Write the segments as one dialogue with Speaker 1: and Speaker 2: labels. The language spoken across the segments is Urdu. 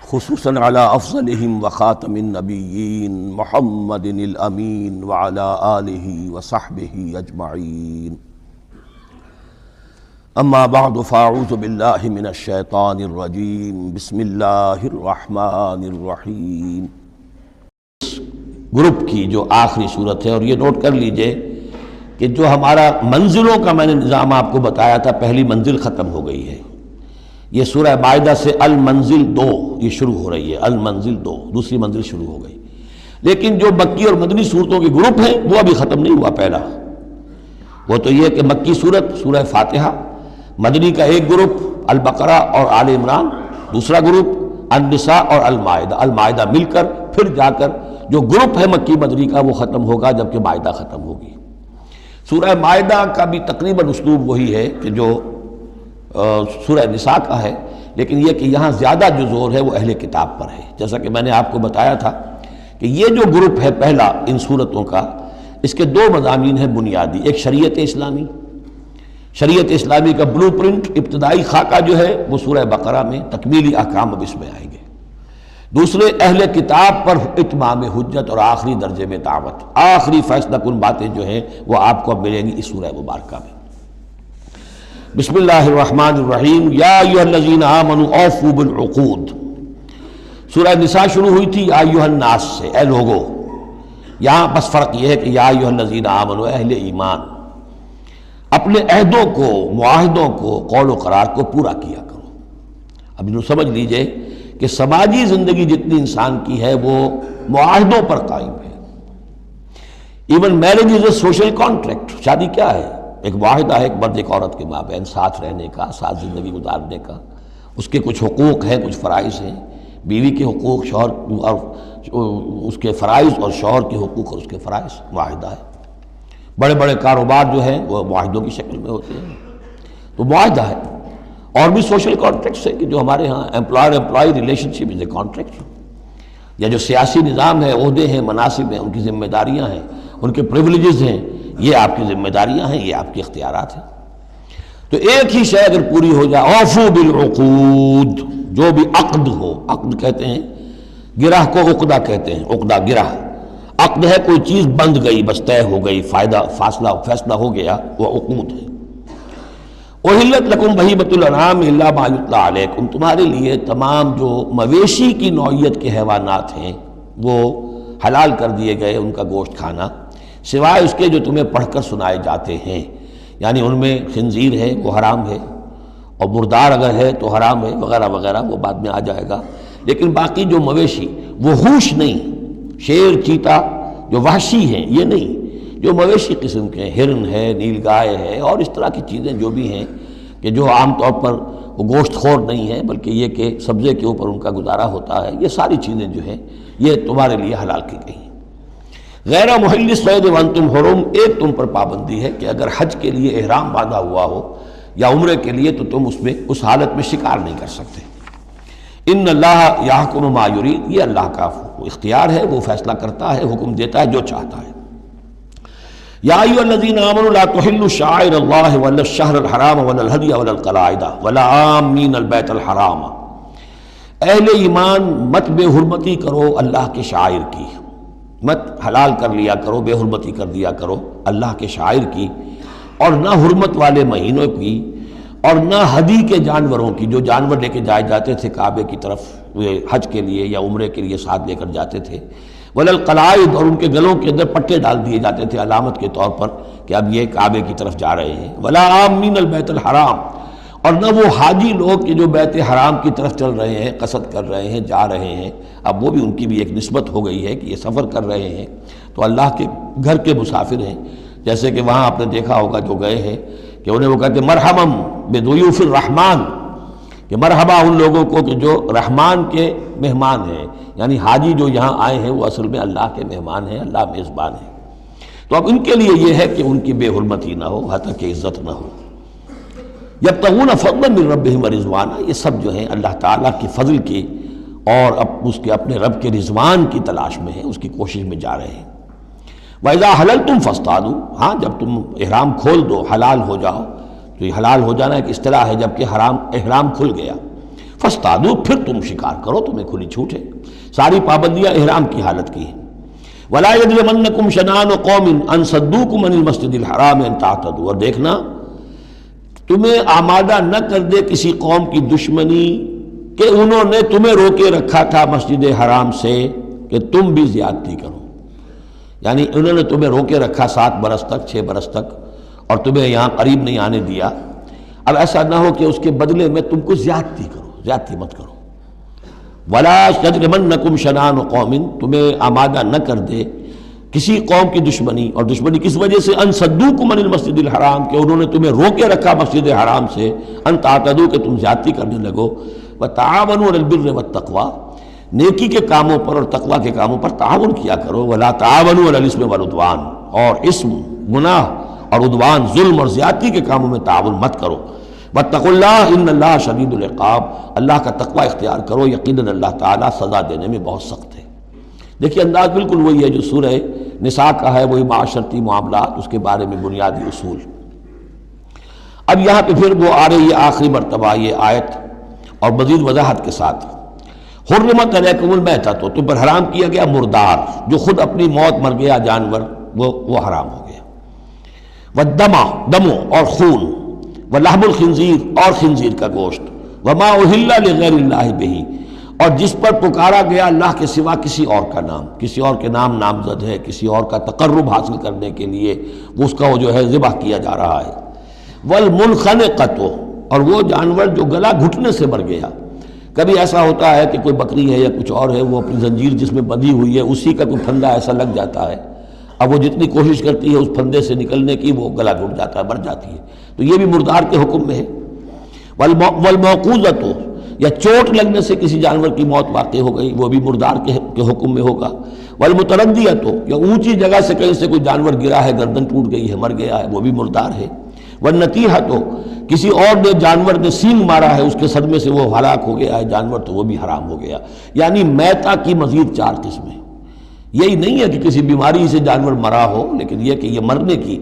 Speaker 1: خصوصاً علی افضلہم وخاتم النبیین محمد الامین وعلی آلہ وصحبہ اجمعین اما بعد فاعوذ باللہ من الشیطان الرجیم بسم اللہ الرحمن الرحیم۔ گروپ کی جو آخری صورت ہے، اور یہ نوٹ کر لیجئے کہ جو ہمارا منزلوں کا میں نے نظام آپ کو بتایا تھا، پہلی منزل ختم ہو گئی ہے۔ یہ سورہ مائدہ سے المنزل 2 یہ شروع ہو رہی ہے، المنزل 2 دوسری منزل شروع ہو گئی۔ لیکن جو مکی اور مدنی صورتوں کے گروپ ہیں وہ ابھی ختم نہیں ہوا۔ پہلا وہ تو یہ کہ مکی صورت سورہ فاتحہ، مدنی کا ایک گروپ البقرہ اور آل عمران، دوسرا گروپ النساء اور المائدہ مل کر پھر جا کر جو گروپ ہے مکی مدنی کا وہ ختم ہوگا، جبکہ مائدہ ختم ہوگی۔ سورہ مائدہ کا بھی تقریباً اسلوب وہی ہے کہ جو سورہ نساء کا ہے، لیکن یہ کہ یہاں زیادہ جو زور ہے وہ اہل کتاب پر ہے۔ جیسا کہ میں نے آپ کو بتایا تھا کہ یہ جو گروپ ہے پہلا ان صورتوں کا، اس کے 2 مضامین ہیں بنیادی۔ ایک شریعت اسلامی، شریعت اسلامی کا بلو پرنٹ ابتدائی خاکہ جو ہے وہ سورہ بقرہ میں، تکمیلی احکام اب اس میں آئیں گے۔ دوسرے اہل کتاب پر اتمام حجت اور آخری درجے میں دعوت، آخری فیصلہ کن باتیں جو ہیں وہ آپ کو اب ملیں گی اس سورہ مبارکہ میں۔ بسم اللہ الرحمن الرحیم۔ یا ایھا الذین آمنوا اوفوا بالعقود۔ سورہ نساء شروع ہوئی تھی یا ایھا الناس سے، اے لوگو۔ یہاں بس فرق یہ ہے کہ یا ایھا الذین آمنوا، اہل ایمان، اپنے عہدوں کو، معاہدوں کو، قول و قرار کو پورا کیا کرو۔ اب انہوں سمجھ لیجئے کہ سماجی زندگی جتنی انسان کی ہے وہ معاہدوں پر قائم ہے۔ Even marriage is a social contract. شادی کیا ہے؟ ایک معاہدہ ہے، ایک مرد ایک عورت کے مابین ساتھ رہنے کا، ساتھ زندگی گزارنے کا۔ اس کے کچھ حقوق ہیں، کچھ فرائض ہیں، بیوی کے حقوق، شوہر اور اس کے فرائض، اور شوہر کے حقوق اور اس کے فرائض، معاہدہ ہے۔ بڑے بڑے کاروبار جو ہیں وہ معاہدوں کی شکل میں ہوتے ہیں، تو معاہدہ ہے۔ اور بھی سوشل کانٹریکٹس ہے کہ جو ہمارے ہاں employer employee relationship is a contract, یا جو سیاسی نظام ہے، عہدے ہیں، مناصب ہیں، ان کی ذمہ داریاں ہیں، ان کے پریولیجز ہیں، یہ آپ کی ذمہ داریاں ہیں، یہ آپ کے اختیارات ہیں۔ تو ایک ہی شے اگر پوری ہو جائے، اوفوا بالعقود، جو بھی عقد ہو، عقد کہتے ہیں گرہ کو، عقدہ کہتے ہیں، عقدہ گرہ۔ عقد ہے کوئی چیز بند گئی، بس طے ہو گئی، فیصلہ ہو گیا، وہ عقود ہے۔ احلت لکم بہیمۃ الانعام الا ما یتلی علیکم، تمہارے لیے تمام جو مویشی کی نوعیت کے حیوانات ہیں وہ حلال کر دیے گئے، ان کا گوشت کھانا، سوائے اس کے جو تمہیں پڑھ کر سنائے جاتے ہیں۔ یعنی ان میں خنزیر ہے وہ حرام ہے، اور مردار اگر ہے تو حرام ہے، وغیرہ وغیرہ، وہ بعد میں آ جائے گا۔ لیکن باقی جو مویشی، وہ ہوش نہیں، شیر چیتا جو وحشی ہیں یہ نہیں، جو مویشی قسم کے ہیں، ہرن ہے، نیل گائے ہے، اور اس طرح کی چیزیں جو بھی ہیں کہ جو عام طور پر وہ گوشت خور نہیں ہے، بلکہ یہ کہ سبزے کے اوپر ان کا گزارا ہوتا ہے، یہ ساری چیزیں جو ہیں یہ تمہارے لیے حلال کی گئی ہیں۔ غیر محل الصید وانتم حرم، ایک تم پر پابندی ہے کہ اگر حج کے لیے احرام باندھا ہوا ہو یا عمرے کے لیے تو تم اس حالت میں شکار نہیں کر سکتے۔ ان اللہ یحکم ما یرید، یہ اللہ کا اختیار ہے، وہ فیصلہ کرتا ہے، حکم دیتا ہے جو چاہتا ہے۔ یا ایھا الذین آمنوا لا تحلوا شعائر اللہ ولا الشہر الحرام ولا الہدی ولا القلائد ولا عامین البیت الحرام، اہل ایمان مت بے حرمتی کرو اللہ کے شعائر کی، مت حلال کر لیا کرو، بے حرمتی کر دیا کرو اللہ کے شعائر کی، اور نہ حرمت والے مہینوں کی، اور نہ ہدی کے جانوروں کی، جو جانور لے کے جائے جاتے تھے کعبے کی طرف حج کے لیے یا عمرے کے لیے ساتھ لے کر جاتے تھے، ولا القلائد، اور ان کے گلوں کے اندر پٹے ڈال دیے جاتے تھے علامت کے طور پر کہ اب یہ کعبے کی طرف جا رہے ہیں، ولا عامین البیت الحرام، اور نہ وہ حاجی لوگ کہ جو بیت حرام کی طرف چل رہے ہیں، قصد کر رہے ہیں، جا رہے ہیں۔ اب وہ بھی ان کی بھی ایک نسبت ہو گئی ہے کہ یہ سفر کر رہے ہیں تو اللہ کے گھر کے مسافر ہیں۔ جیسے کہ وہاں آپ نے دیکھا ہوگا جو گئے ہیں کہ انہیں وہ کہتے ہیں مرحبا بضیوف الرحمن، کہ مرحبا ان لوگوں کو کہ جو رحمان کے مہمان ہیں، یعنی حاجی جو یہاں آئے ہیں وہ اصل میں اللہ کے مہمان ہیں، اللہ میزبان ہے۔ تو اب ان کے لیے یہ ہے کہ ان کی بے حرمتی نہ ہو، حتیٰ کہ عزت نہ ہو۔ یبتغون فضلا من ربہم ورضوانا، یہ سب جو ہیں اللہ تعالیٰ کی فضل کی اور اس کے اپنے رب کے رضوان کی تلاش میں ہیں، اس کی کوشش میں جا رہے ہیں۔ وَإِذَا حَلَلْتُمْ فَاصْطَادُوا، ہاں جب تم احرام کھول دو، حلال ہو جاؤ، تو یہ حلال ہو جانا ایک اصطلاح ہے، جبکہ احرام کھل گیا۔ فاستعدوا، پھر تم شکار کرو، تمہیں کھلی چھوٹ ہے۔ ساری پابندیاں احرام کی حالت کی ہیں۔ ولا یجرمنکم شنآن قوم ان صدوکم عن المسجد الحرام ان تعتدوا، اور دیکھنا تمہیں آمادہ نہ کر دے کسی قوم کی دشمنی کہ انہوں نے تمہیں روکے رکھا تھا مسجد حرام سے کہ تم بھی زیادتی کرو، یعنی انہوں نے تمہیں روکے رکھا 7 برس تک، 6 برس تک، اور تمہیں یہاں قریب نہیں آنے دیا۔ اب ایسا نہ ہو کہ اس کے بدلے میں تم کو زیادتی کرو، زیادتی مت کرو۔ ولا یجرمنکم شنآن قوم، تمہیں آمادہ نہ کر دے کسی قوم کی دشمنی، اور دشمنی کس وجہ سے؟ ان صدوکم عن المسجد الحرام، کہ انہوں نے تمہیں روکے رکھا مسجد حرام سے، ان تعتدوا، کہ تم زیادتی کرنے لگو۔ وتعاونوا علی البر والتقوی، نیکی کے کاموں پر اور تقوی کے کاموں پر تعاون کیا کرو۔ ولا تعاونوا علی الاثم والعدوان، اور اسم، گناہ اور عدوان، ظلم اور زیادتی کے کاموں میں تعاون مت کرو۔ واتقوا اللہ ان اللہ شدید العقاب، اللہ کا تقوی اختیار کرو، یقیناً اللہ تعالیٰ سزا دینے میں بہت سخت ہے۔ دیکھیے انداز بالکل وہی ہے جو سورہ نساء کا ہے، وہی معاشرتی معاملات، اس کے بارے میں بنیادی اصول۔ اب یہاں پہ پھر وہ آ رہی ہے آخری مرتبہ یہ آیت، اور مزید وضاحت کے ساتھ، حرمت علیکم المیتۃ، تم پر حرام کیا گیا مردار، جو خود اپنی موت مر گیا جانور، وہ حرام ہو گیا۔ والدم، دم اور خون، ولحم الخنزیر، اور خنزیر کا گوشت، وما اہل لغیر اللہ بہ، اور جس پر پکارا گیا اللہ کے سوا کسی اور کا نام، کسی اور کے نام نامزد ہے، کسی اور کا تقرب حاصل کرنے کے لیے وہ اس کا وہ جو ہے ذبح کیا جا رہا ہے۔ والمنخنقۃ، اور وہ جانور جو گلا گھٹنے سے مر گیا۔ کبھی ایسا ہوتا ہے کہ کوئی بکری ہے یا کچھ اور ہے، وہ اپنی زنجیر جس میں بندھی ہوئی ہے اسی کا کوئی پھندا ایسا لگ جاتا ہے، اب وہ جتنی کوشش کرتی ہے اس پھندے سے نکلنے کی، وہ گلا گھٹ جاتا ہے، مر جاتی ہے، تو یہ بھی مردار کے حکم میں ہے۔ والموقوذۃ، یا چوٹ لگنے سے کسی جانور کی موت واقع ہو گئی، وہ بھی مردار کے حکم میں ہوگا۔ والمتردیۃ، یا اونچی جگہ سے کہیں سے کوئی جانور گرا ہے، گردن ٹوٹ گئی ہے، مر گیا ہے، وہ بھی مردار ہے۔ والنطیحۃ، کسی اور نے جانور نے سینگ مارا ہے، اس کے صدمے سے وہ ہلاک ہو گیا ہے جانور، تو وہ بھی حرام ہو گیا۔ یعنی میتہ کی مزید 4 قسمیں، یہی نہیں ہے کہ کسی بیماری سے جانور مرا ہو، لیکن یہ کہ یہ مرنے کی،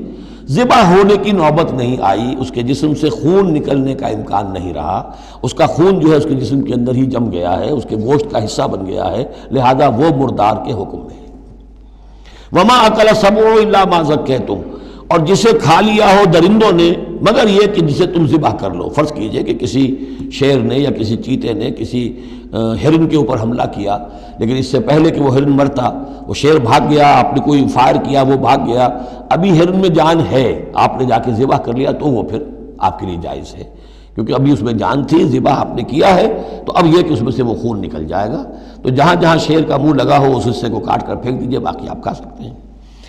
Speaker 1: ذبح ہونے کی نوبت نہیں آئی، اس کے جسم سے خون نکلنے کا امکان نہیں رہا، اس کا خون جو ہے اس کے جسم کے اندر ہی جم گیا ہے، اس کے گوشت کا حصہ بن گیا ہے، لہذا وہ مردار کے حکم میں ہے۔ وما اکل السبع الا ما ذکیتم، اور جسے کھا لیا ہو درندوں نے مگر یہ کہ جسے تم ذبح کر لو۔ فرض کیجئے کہ کسی شیر نے یا کسی چیتے نے کسی ہرن کے اوپر حملہ کیا، لیکن اس سے پہلے کہ وہ ہرن مرتا وہ شیر بھاگ گیا، آپ نے کوئی فائر کیا وہ بھاگ گیا، ابھی ہرن میں جان ہے، آپ نے جا کے ذبح کر لیا، تو وہ پھر آپ کے لیے جائز ہے، کیونکہ ابھی اس میں جان تھی، ذبح آپ نے کیا ہے، تو اب یہ کہ اس میں سے وہ خون نکل جائے گا، تو جہاں جہاں شیر کا منہ لگا ہو اس حصے کو کاٹ کر پھینک دیجئے، باقی آپ کھا سکتے ہیں۔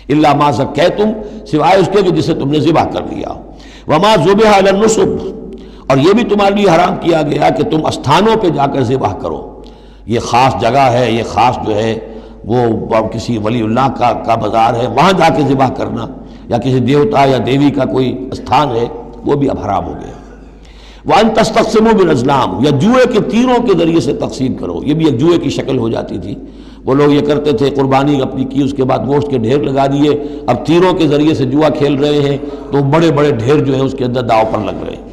Speaker 1: الا ما ذکیتم، سوائے اس کے کہ جسے تم نے ذبح کر لیا۔ وما ذبح علی النصب، اور یہ بھی تمہارے لیے حرام کیا گیا کہ تم استھانوں پہ جا کر ذبح کرو، یہ خاص جگہ ہے، یہ خاص جو ہے وہ کسی ولی اللہ کا بازار ہے، وہاں جا کے ذبح کرنا، یا کسی دیوتا یا دیوی کا کوئی استھان ہے، وہ بھی اب حرام ہو گیا۔ وَأَن تَسْتَقْسِمُوا بِالْأَزْلَامِ، یا جوئے کے تیروں کے ذریعے سے تقسیم کرو، یہ بھی ایک جوئے کی شکل ہو جاتی تھی، وہ لوگ یہ کرتے تھے، قربانی اپنی کی، اس کے بعد گوشت کے ڈھیر لگا دیے، اب تیروں کے ذریعے سے جوا کھیل رہے ہیں، تو بڑے بڑے ڈھیر جو ہیں اس کے اندر داؤ پر لگ رہے ہیں۔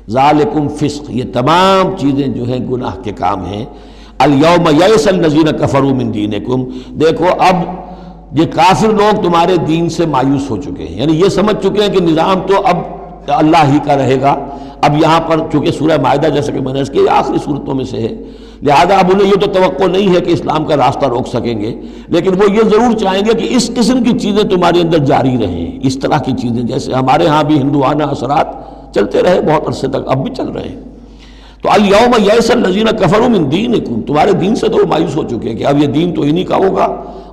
Speaker 1: ذالکم فسق، یہ تمام چیزیں جو ہیں گناہ کے کام ہیں۔ الیوم یئس الذین کفروا من دینکم، دیکھو اب یہ کافر لوگ تمہارے دین سے مایوس ہو چکے ہیں، یعنی یہ سمجھ چکے ہیں کہ نظام تو اب اللہ ہی کا رہے گا۔ اب یہاں پر چونکہ سورہ مائدہ جیسا کہ میں نے اس کی آخری صورتوں میں سے ہے، لہذا اب انہیں یہ تو توقع نہیں ہے کہ اسلام کا راستہ روک سکیں گے، لیکن وہ یہ ضرور چاہیں گے کہ اس قسم کی چیزیں تمہارے اندر جاری رہیں، اس طرح کی چیزیں جیسے ہمارے ہاں بھی ہندوانہ اثرات چلتے رہے بہت عرصے تک، اب بھی چل رہے ہیں۔ تو الیوم یئس الذین کفروا من دینکم، تمہارے دین سے تو وہ مایوس ہو چکے ہیں کہ اب یہ دین تو انہی کا ہوگا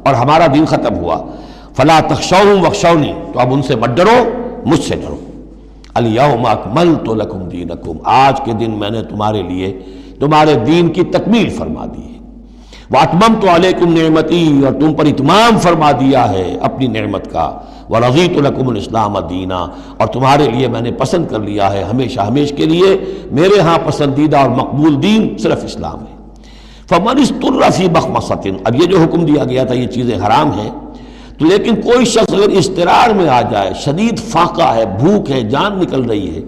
Speaker 1: اور ہمارا دین ختم ہوا۔ فلا تخشوہم واخشونی، تو اب ان سے مت ڈرو، مجھ سے ڈرو۔ الیوم اکملت لکم دینکم، آج کے دن میں نے تمہارے لیے تمہارے دین کی تکمیل فرما دی ہے۔ واتممت علیکم نعمتی، اور تم پر اتمام فرما دیا ہے اپنی نعمت کا۔ ورضیت لکم الاسلام دینا، اور تمہارے لیے میں نے پسند کر لیا ہے ہمیشہ ہمیش کے لیے میرے ہاں پسندیدہ اور مقبول دین صرف اسلام ہے۔ فمن اضطر فی مخمصۃ، اب یہ جو حکم دیا گیا تھا یہ چیزیں حرام ہیں، تو لیکن کوئی شخص اگر اضطرار میں آ جائے، شدید فاقہ ہے، بھوک ہے، جان نکل رہی ہے،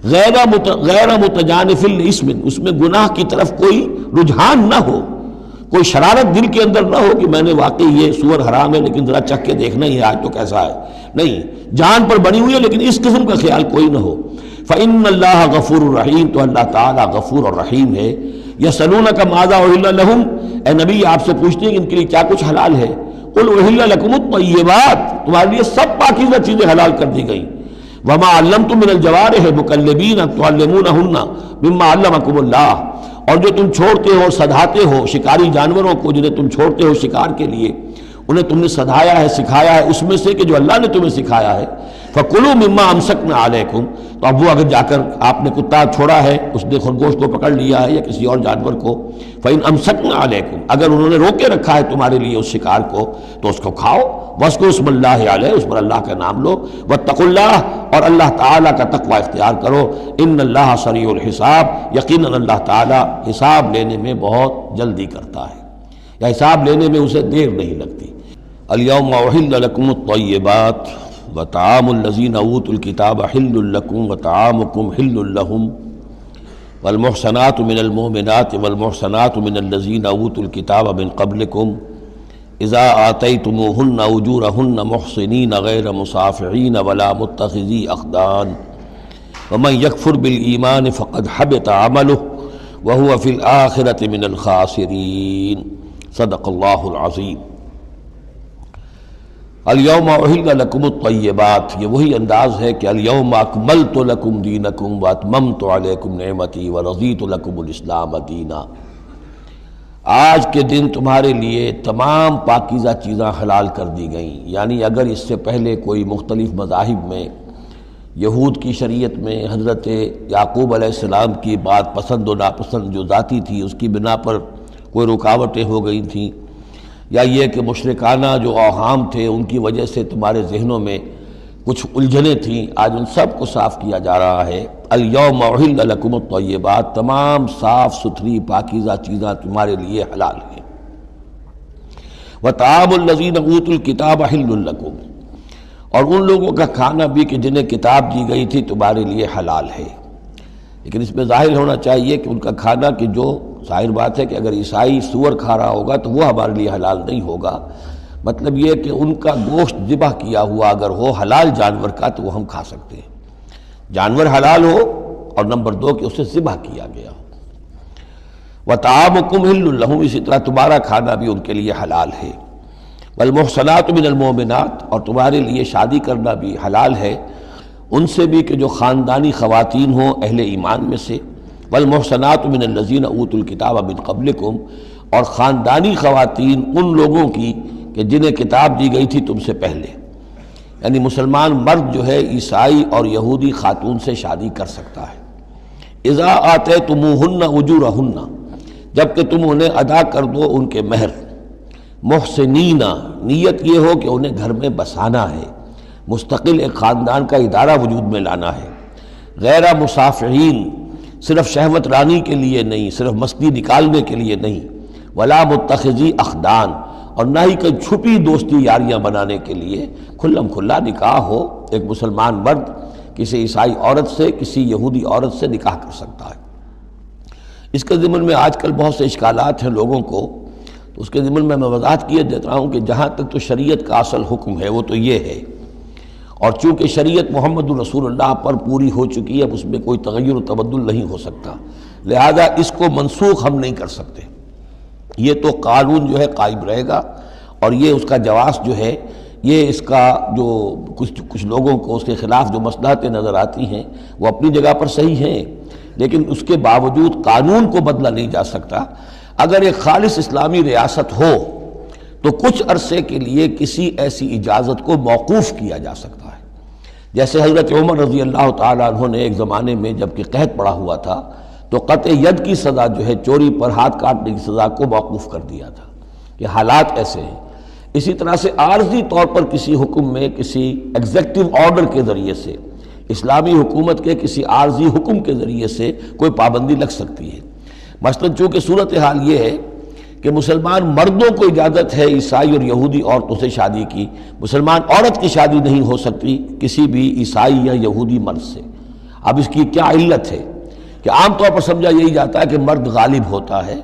Speaker 1: غیر متجانف لاسم، اس میں گناہ کی طرف کوئی رجحان نہ ہو، کوئی شرارت دل کے اندر نہ ہو کہ میں نے واقعی یہ سور حرام ہے لیکن ذرا چکھ کے دیکھنا ہی ہے آج تو کیسا ہے، نہیں، جان پر بنی ہوئی ہے لیکن اس قسم کا خیال کوئی نہ ہو۔ فإن اللہ غفور الرحیم، تو اللہ تعالیٰ غفور اور رحیم ہے۔ یسألونک ماذا أحل لهم، اے نبی آپ سے پوچھتے ہیں کہ ان کے لیے کیا کچھ حلال ہے؟ قل أحل لكم الطیبات، تمہارے لیے سب پاکیزہ چیزیں حلال کر دی گئیں۔ وما علمتم من الجوارح مکلبین تعلمونہن مما علمکم اللہ، اور جو تم چھوڑتے ہو سدھاتے ہو شکاری جانوروں کو، جنہیں تم چھوڑتے ہو شکار کے لیے، انہیں تم نے سدھایا ہے، سکھایا ہے اس میں سے کہ جو اللہ نے تمہیں سکھایا ہے۔ فَكُلُوا مِمَّا أَمْسَكْنَا عَلَيْكُمْ، تو اب وہ اگر جا کر آپ نے کتا چھوڑا ہے، اس نے خرگوش کو پکڑ لیا ہے یا کسی اور جانور کو، فَإِنْ أَمْسَكْنَا عَلَيْكُمْ، اگر انہوں نے روکے رکھا ہے تمہارے لیے اس شکار کو تو اس کو کھاؤ۔ وَاذْكُرُوا اسْمَ اللَّهِ عَلَيْهِ، اس پر اللہ کا نام لو۔ وَاتَّقُوا اللَّهَ، اور اللہ تعالیٰ کا تقوی اختیار کرو۔ إِنَّ اللَّهَ سَرِيعُ الْحِسَابِ، یقیناً اللہ تعالیٰ حساب لینے میں بہت جلدی کرتا ہے، یا حساب لینے میں اسے دیر نہیں لگتی۔ اليوم أحل لكم الطيبات وطعام الذين أوتوا الكتاب حل لكم وطعامكم حل لهم والمحصنات من المؤمنات والمحصنات من الذين أوتوا الكتاب من قبلكم إذا آتيتموهن أجورهن محصنين غير مسافحين ولا متخذي أخدان ومن يكفر بالإيمان فقد حبط عمله وهو في الآخرة من الخاسرين۔ صدق الله العظيم۔ الیوم احل لکم الطیبات، یہ وہی انداز ہے کہ الیوم اکملت لکم دینکم واتممت علیکم نعمتی ورضیت لکم الاسلام دینا، آج کے دن تمہارے لیے تمام پاکیزہ چیزاں حلال کر دی گئیں۔ یعنی اگر اس سے پہلے کوئی مختلف مذاہب میں، یہود کی شریعت میں حضرت یعقوب علیہ السلام کی بات پسند و ناپسند جو ذاتی تھی اس کی بنا پر کوئی رکاوٹیں ہو گئی تھیں، یا یہ کہ مشرکانہ جو اوہام تھے ان کی وجہ سے تمہارے ذہنوں میں کچھ الجھنیں تھیں، آج ان سب کو صاف کیا جا رہا ہے۔ الیوم احل لکم الطیبات، تمام صاف ستھری پاکیزہ چیزاں تمہارے لیے حلال ہیں۔ وطعام الذین اوتوا الکتاب حل لکم، اور ان لوگوں کا کھانا بھی کہ جنہیں کتاب دی گئی تھی تمہارے لیے حلال ہے۔ لیکن اس میں ظاہر ہونا چاہیے کہ ان کا کھانا کہ جو ظاہر بات ہے کہ اگر عیسائی سور کھا رہا ہوگا تو وہ ہمارے لیے حلال نہیں ہوگا، مطلب یہ کہ ان کا گوشت ذبح کیا ہوا اگر ہو حلال جانور کا تو وہ ہم کھا سکتے ہیں، جانور حلال ہو، اور نمبر دو کہ اسے ذبح کیا گیا ہو۔ وطعامکم حل لہم، اسی طرح تمہارا کھانا بھی ان کے لیے حلال ہے۔ والمحصنات من المؤمنات، اور تمہارے لیے شادی کرنا بھی حلال ہے ان سے بھی کہ جو خاندانی خواتین ہوں اہل ایمان میں سے۔ والمحصنات من الذین اوتوا الکتاب من قبلکم، اور خاندانی خواتین ان لوگوں کی کہ جنہیں کتاب دی گئی تھی تم سے پہلے، یعنی مسلمان مرد جو ہے عیسائی اور یہودی خاتون سے شادی کر سکتا ہے۔ اذا آتیتموہن اجورہن، جب کہ تم انہیں ادا کر دو ان کے مہر۔ محسنین، نیت یہ ہو کہ انہیں گھر میں بسانا ہے، مستقل ایک خاندان کا ادارہ وجود میں لانا ہے۔ غیر مسافحین، صرف شہوت رانی کے لیے نہیں، صرف مستی نکالنے کے لیے نہیں۔ ولا متخذی اخدان، اور نہ ہی کوئی چھپی دوستی یاریاں بنانے کے لیے، کھلم کھلا نکاح ہو، ایک مسلمان مرد کسی عیسائی عورت سے، کسی یہودی عورت سے نکاح کر سکتا ہے۔ اس کے ضمن میں آج کل بہت سے اشکالات ہیں لوگوں کو، تو اس کے ضمن میں وضاحت کیے دیتا ہوں کہ جہاں تک تو شریعت کا اصل حکم ہے وہ تو یہ ہے، اور چونکہ شریعت محمد رسول اللہ پر پوری ہو چکی ہے، اب اس میں کوئی تغیر و تبدل نہیں ہو سکتا، لہذا اس کو منسوخ ہم نہیں کر سکتے، یہ تو قانون جو ہے قائم رہے گا، اور یہ اس کا جواز جو ہے، یہ اس کا جو کچھ لوگوں کو اس کے خلاف جو مصلحتیں نظر آتی ہیں وہ اپنی جگہ پر صحیح ہیں، لیکن اس کے باوجود قانون کو بدلا نہیں جا سکتا۔ اگر ایک خالص اسلامی ریاست ہو تو کچھ عرصے کے لیے کسی ایسی اجازت کو موقوف کیا جا سکتا ہے، جیسے حضرت عمر رضی اللہ تعالیٰ عنہ نے ایک زمانے میں جب کہ قحط پڑا ہوا تھا تو قطع ید کی سزا جو ہے، چوری پر ہاتھ کاٹنے کی سزا کو موقوف کر دیا تھا کہ حالات ایسے ہیں۔ اسی طرح سے عارضی طور پر کسی حکم میں، کسی ایگزیکٹو آرڈر کے ذریعے سے، اسلامی حکومت کے کسی عارضی حکم کے ذریعے سے کوئی پابندی لگ سکتی ہے۔ مثلا چونکہ صورتحال یہ ہے کہ مسلمان مردوں کو اجازت ہے عیسائی اور یہودی عورتوں سے شادی کی، مسلمان عورت کی شادی نہیں ہو سکتی کسی بھی عیسائی یا یہودی مرد سے۔ اب اس کی کیا علت ہے کہ عام طور پر سمجھا یہی جاتا ہے کہ مرد غالب ہوتا ہے،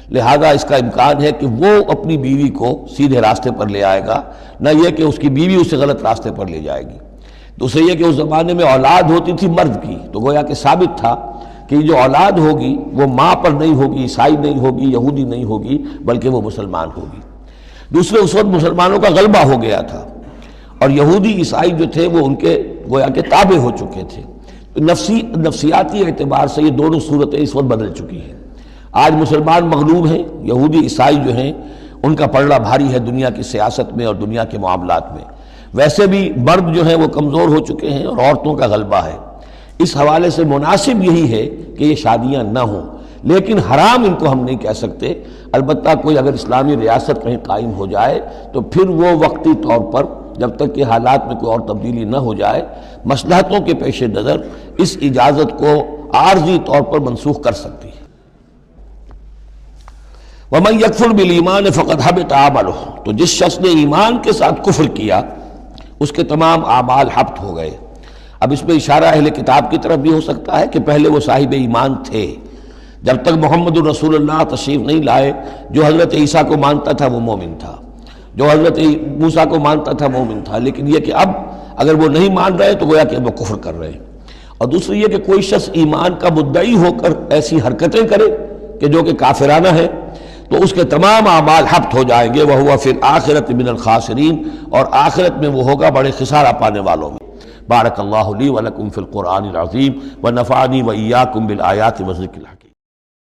Speaker 1: لہذا اس کا امکان ہے کہ وہ اپنی بیوی کو سیدھے راستے پر لے آئے گا، نہ یہ کہ اس کی بیوی اسے غلط راستے پر لے جائے گی۔ دوسرے یہ کہ اس زمانے میں اولاد ہوتی تھی مرد کی، تو گویا کہ ثابت تھا کہ جو اولاد ہوگی وہ ماں پر نہیں ہوگی، عیسائی نہیں ہوگی، یہودی نہیں ہوگی، بلکہ وہ مسلمان ہوگی۔ دوسرے اس وقت مسلمانوں کا غلبہ ہو گیا تھا اور یہودی عیسائی جو تھے وہ ان کے گویا کہ تابع ہو چکے تھے۔ نفسیاتی اعتبار سے یہ دونوں صورتیں اس وقت بدل چکی ہیں۔ آج مسلمان مغلوب ہیں، یہودی عیسائی جو ہیں ان کا پلڑا بھاری ہے دنیا کی سیاست میں اور دنیا کے معاملات میں۔ ویسے بھی مرد جو ہیں وہ کمزور ہو چکے ہیں اور عورتوں کا غلبہ ہے۔ اس حوالے سے مناسب یہی ہے کہ یہ شادیاں نہ ہوں، لیکن حرام ان کو ہم نہیں کہہ سکتے۔ البتہ کوئی اگر اسلامی ریاست کہیں قائم ہو جائے تو پھر وہ وقتی طور پر جب تک کہ حالات میں کوئی اور تبدیلی نہ ہو جائے مصلحتوں کے پیش نظر اس اجازت کو عارضی طور پر منسوخ کر سکتی ہے۔ وَمَن يَكْفُرْ بِالْإِيمَانِ فَقَدْ حَبِطَ عَمَلُهُ، تو جس شخص نے ایمان کے ساتھ کفر کیا اس کے تمام اعمال حبط ہو گئے۔ اب اس میں اشارہ اہل کتاب کی طرف بھی ہو سکتا ہے کہ پہلے وہ صاحب ایمان تھے، جب تک محمد الرسول اللہ تشریف نہیں لائے جو حضرت عیسیٰ کو مانتا تھا وہ مومن تھا، جو حضرت موسیٰ کو مانتا تھا مومن تھا، لیکن یہ کہ اب اگر وہ نہیں مان رہے تو گویا کہ وہ کفر کر رہے ہیں۔ اور دوسری یہ کہ کوئی شخص ایمان کا مدعی ہو کر ایسی حرکتیں کرے کہ جو کہ کافرانہ ہے تو اس کے تمام اعمال حبط ہو جائیں گے، وَهُوَ فِي الْآخِرَةِ مِنَ الْخَاسِرِينَ، اور آخرت میں وہ ہوگا بڑے خسارہ پانے والوں میں۔ بارک اللہ لی ولکم فی القرآن العظیم ونفعنی وإیاکم بالآیات والذکر الحکیم۔